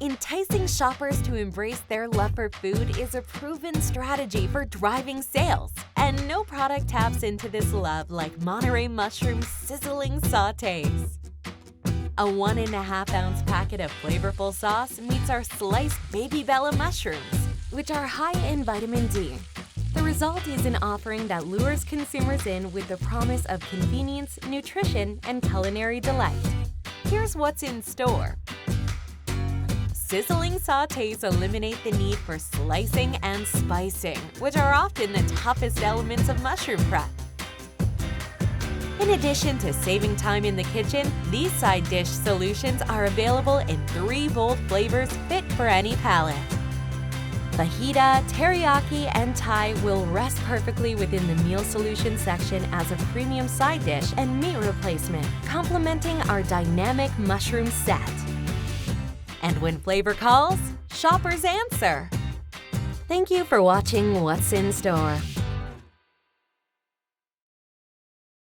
Enticing shoppers to embrace their love for food is a proven strategy for driving sales, and no product taps into this love like Monterey Mushroom Sizzling Sautés. A 1.5-ounce packet of flavorful sauce meets our sliced baby bella mushrooms, which are high in vitamin D. The result is an offering that lures consumers in with the promise of convenience, nutrition, and culinary delight. Here's what's in store. Sizzling sautés eliminate the need for slicing and spicing, which are often the toughest elements of mushroom prep. In addition to saving time in the kitchen, these side dish solutions are available in 3 bold flavors fit for any palate. Fajita, teriyaki, and Thai will rest perfectly within the meal solution section as a premium side dish and meat replacement, complementing our dynamic mushroom set. And when flavor calls, shoppers answer. Thank you for watching What's in Store.